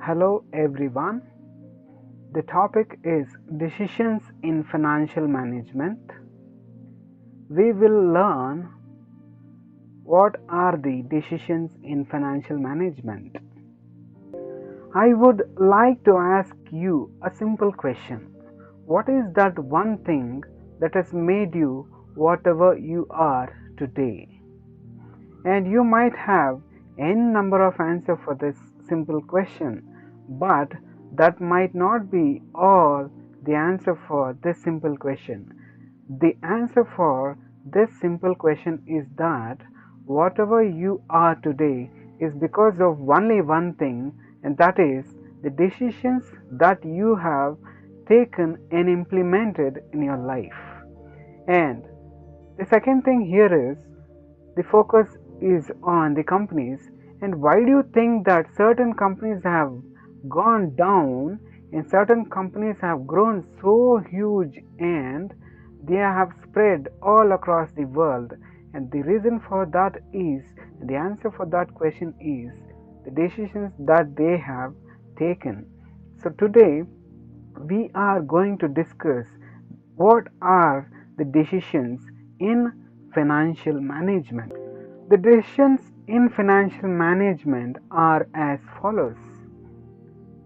Hello everyone. The topic is decisions in financial management. We will learn what are the decisions in financial management. I would like to ask you a simple question. What is that one thing that has made you whatever you are today? And you might have n number of answers for this simple question, but that might not be all the answer for this simple question. The answer for this simple question is that whatever you are today is because of only one thing, and that is the decisions that you have taken and implemented in your life. And the second thing here is the focus is on the companies. And why do you think that certain companies have gone down and certain companies have grown so huge and they have spread all across the world? And the reason for that is, the answer for that question is the decisions that they have taken. So today we are going to discuss what are the decisions in financial management. The decisions in financial management are as follows: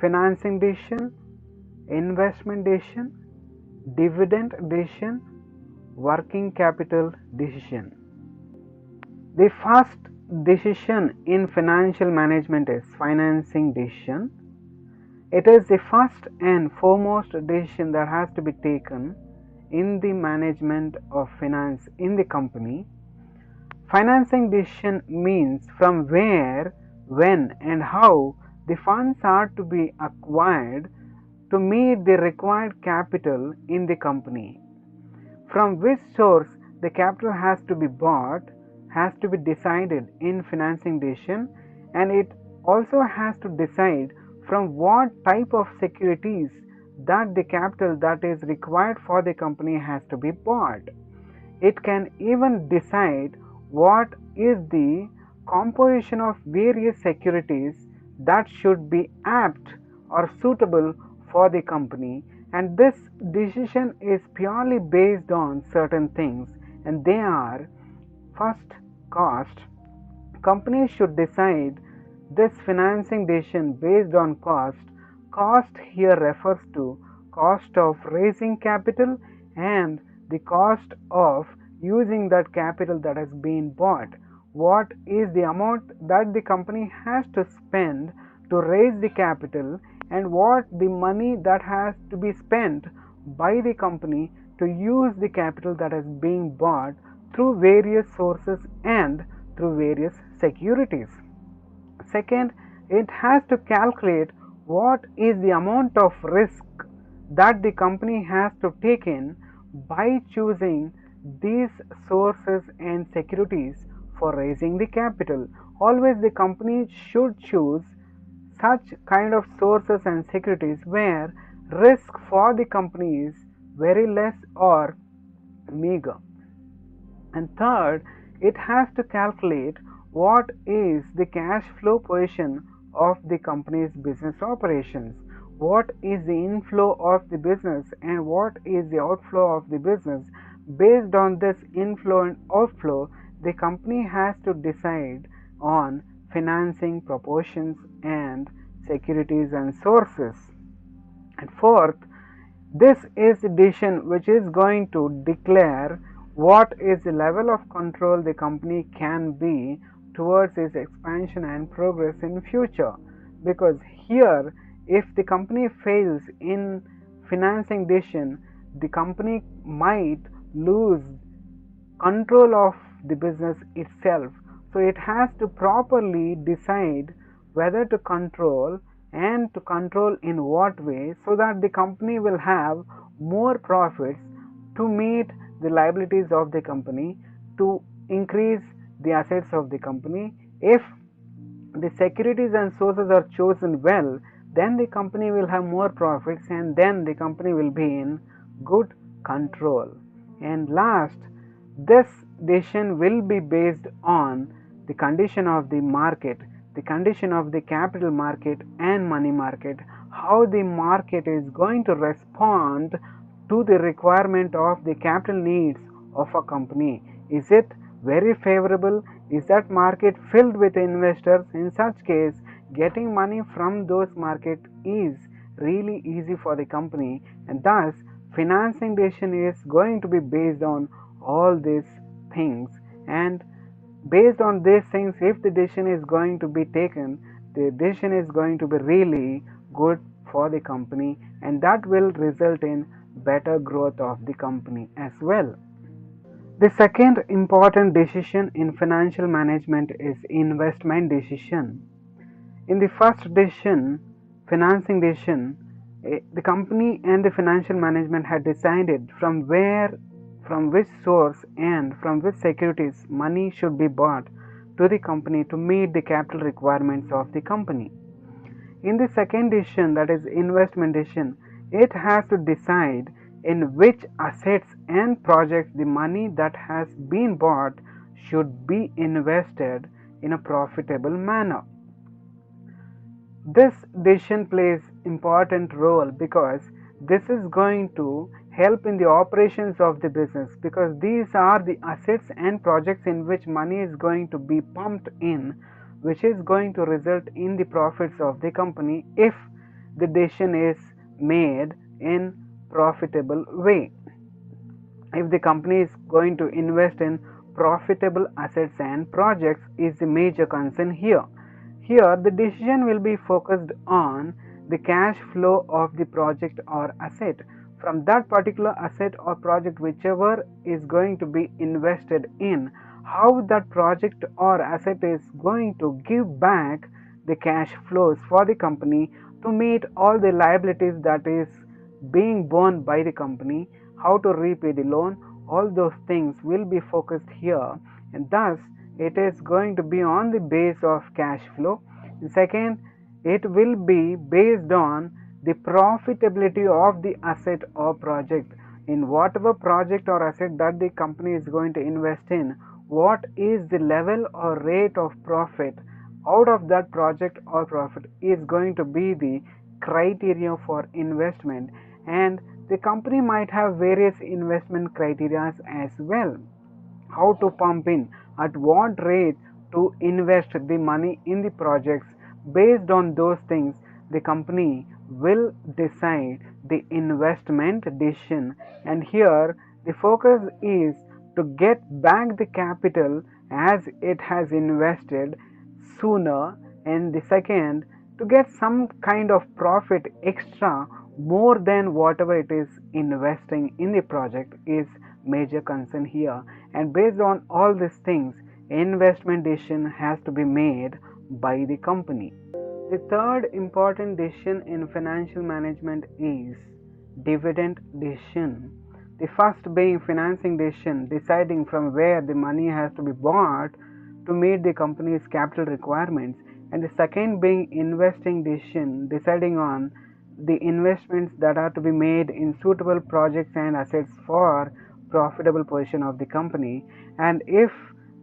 financing decision, investment decision, dividend decision, working capital decision. The first decision in financial management is financing decision. It is the first and foremost decision that has to be taken in the management of finance in the company. Financing decision means from where, when, and how the funds are to be acquired to meet the required capital in the company. From which source the capital has to be bought has to be decided in financing decision, and it also has to decide from what type of securities that the capital that is required for the company has to be bought. It can even decide what is the composition of various securities that should be apt or suitable for the company, and this decision is purely based on certain things, and they are: first, cost. Companies should decide this financing decision based on cost. Cost here refers to cost of raising capital and the cost of using that capital that has been bought. What is the amount that the company has to spend to raise the capital, and what the money that has to be spent by the company to use the capital that is being bought through various sources and through various securities. Second, it has to calculate what is the amount of risk that the company has to take in by choosing these sources and securities for raising the capital. Always the company should choose such kind of sources and securities where risk for the company is very less or meager. And third, it has to calculate what is the cash flow position of the company's business operations, what is the inflow of the business and what is the outflow of the business. Based on this inflow and outflow, the company has to decide on financing proportions and securities and sources. And fourth, this is the decision which is going to declare what is the level of control the company can be towards its expansion and progress in future. Because here, if the company fails in financing decision, the company might lose control of the business itself. So it has to properly decide whether to control and to control in what way, so that the company will have more profits to meet the liabilities of the company, to increase the assets of the company. If the securities and sources are chosen well, then the company will have more profits, and then the company will be in good control. And last, this decision will be based on the condition of the market. the condition of the capital market and money market, how the market is going to respond to the requirement of the capital needs of a company. Is it very favorable? Is that market filled with investors? In such case, getting money from those market is really easy for the company, and thus financing decision is going to be based on all these things. And based on these things, if the decision is going to be taken, the decision is going to be really good for the company, and that will result in better growth of the company as well. The second important decision in financial management is investment decision. In the first decision, financing decision, the company and the financial management had decided from which source and from which securities money should be bought to the company to meet the capital requirements of the company. In the second decision, that is investment decision, it has to decide in which assets and projects the money that has been bought should be invested in a profitable manner. This decision plays important role because this is going to help in the operations of the business, because these are the assets and projects in which money is going to be pumped in, which is going to result in the profits of the company if the decision is made in profitable way. If the company is going to invest in profitable assets and projects is the major concern here. Here the decision will be focused on the cash flow of the project or asset from that particular asset or project, whichever is going to be invested in, how that project or asset is going to give back the cash flows for the company to meet all the liabilities that is being borne by the company, how to repay the loan. All those things will be focused here, and thus it is going to be on the base of cash flow. Second, it will be based on the profitability of the asset or project. In whatever project or asset that the company is going to invest in, what is the level or rate of profit out of that project or profit is going to be the criteria for investment. And the company might have various investment criteria as well. How to pump in, at what rate to invest the money in the projects. Based on those things, the company will decide the investment decision. And here the focus is to get back the capital as it has invested sooner, and the second, to get some kind of profit extra more than whatever it is investing in the project is major concern here. And based on all these things, investment decision has to be made by the company. The third important decision in financial management is dividend decision. The first being financing decision, deciding from where the money has to be bought to meet the company's capital requirements, and the second being investing decision, deciding on the investments that are to be made in suitable projects and assets for profitable position of the company. And if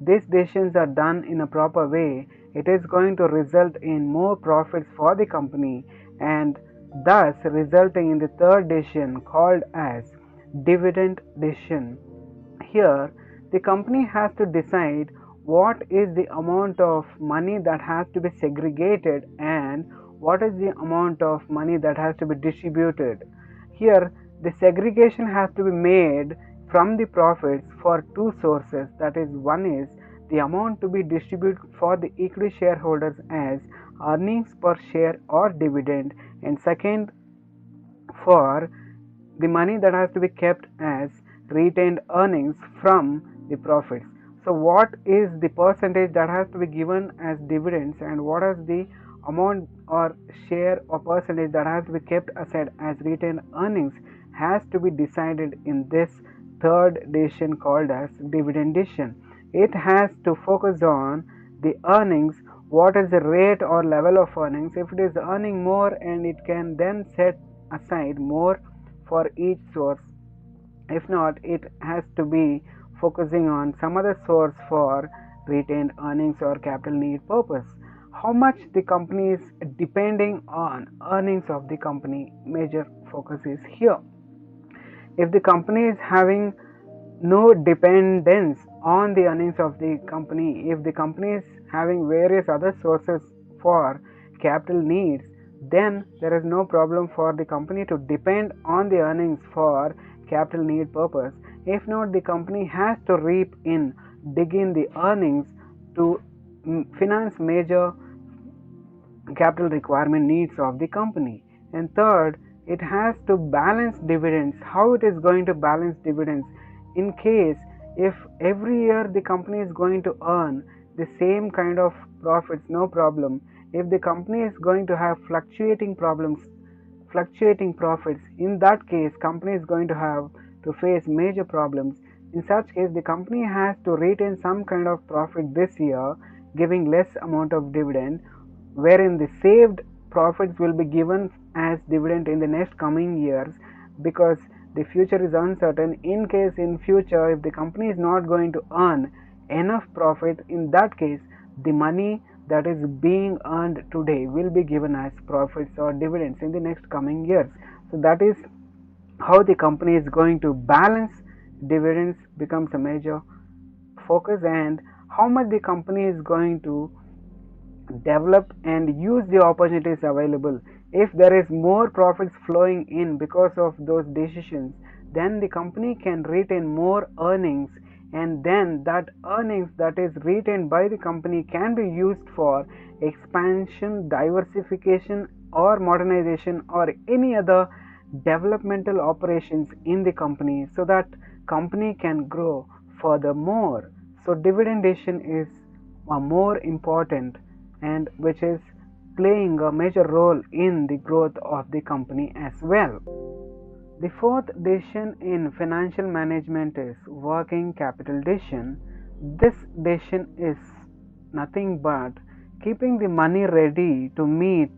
these decisions are done in a proper way, it is going to result in more profits for the company, and thus resulting in the third decision called as dividend decision. Here the company has to decide what is the amount of money that has to be segregated and what is the amount of money that has to be distributed. Here the segregation has to be made from the profits for two sources, that is, one is the amount to be distributed for the equity shareholders as earnings per share or dividend, and second, for the money that has to be kept as retained earnings from the profits. So what is the percentage that has to be given as dividends, and what is the amount or share or percentage that has to be kept aside as retained earnings has to be decided in this third decision called as dividend decision. It has to focus on the earnings, what is the rate or level of earnings. If it is earning more, and it can then set aside more for each source. If not, it has to be focusing on some other source for retained earnings or capital need purpose. how much the company is depending on earnings of the company. Major focus is here. If the company is having no dependence on the earnings of the company, if the company is having various other sources for capital needs, then there is no problem for the company to depend on the earnings for capital need purpose. If not, the company has to dig in the earnings to finance major capital requirement needs of the company. And third, it has to balance dividends. How it is going to balance dividends? In case if every year the company is going to earn the same kind of profits, no problem. If the company is going to have fluctuating profits, in that case company is going to have to face major problems. In such case, the company has to retain some kind of profit this year, giving less amount of dividend, wherein the saved profits will be given as dividend in the next coming years, because the future is uncertain. In case in future if the company is not going to earn enough profit, in that case the money that is being earned today will be given as profits or dividends in the next coming years. So that is how the company is going to balance dividends becomes a major focus, and how much the company is going to develop and use the opportunities available. If there is more profits flowing in because of those decisions, then the company can retain more earnings, and then that earnings that is retained by the company can be used for expansion, diversification, or modernization, or any other developmental operations in the company, so that company can grow furthermore. So dividend decision is more important, and which is playing a major role in the growth of the company as well. The fourth decision in financial management is working capital decision. This decision is nothing but keeping the money ready to meet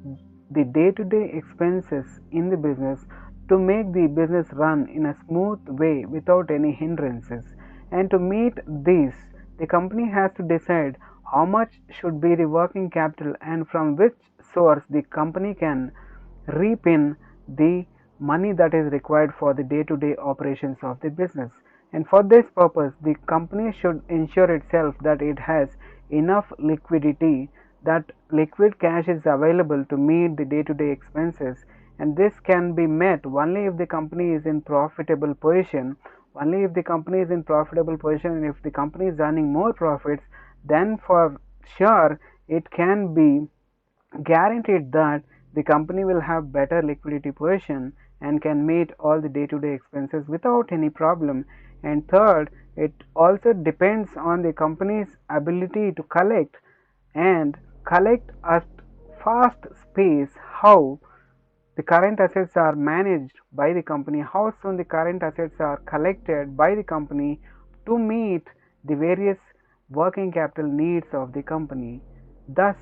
the day-to-day expenses in the business, to make the business run in a smooth way without any hindrances. And to meet this, the company has to decide how much should be the working capital, and from which source the company can reap in the money that is required for the day-to-day operations of the business. And for this purpose, the company should ensure itself that it has enough liquidity, that liquid cash is available to meet the day-to-day expenses. And this can be met only if the company is in profitable position. Only if the company is in profitable position, and if the company is earning more profits, then for sure it can be guaranteed that the company will have better liquidity position and can meet all the day-to-day expenses without any problem. And third, it also depends on the company's ability to collect at fast pace, how the current assets are managed by the company, how soon the current assets are collected by the company to meet the various working capital needs of the company, thus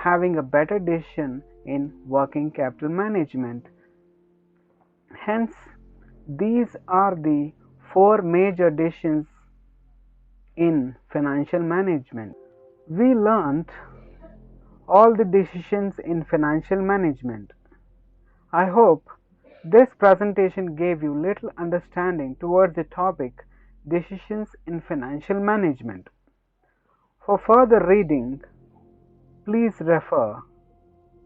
having a better decision in working capital management. Hence, these are the four major decisions in financial management. We learned all the decisions in financial management. I hope this presentation gave you little understanding towards the topic decisions in financial management. For further reading, please refer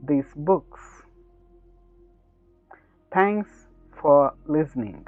these books. Thanks for listening.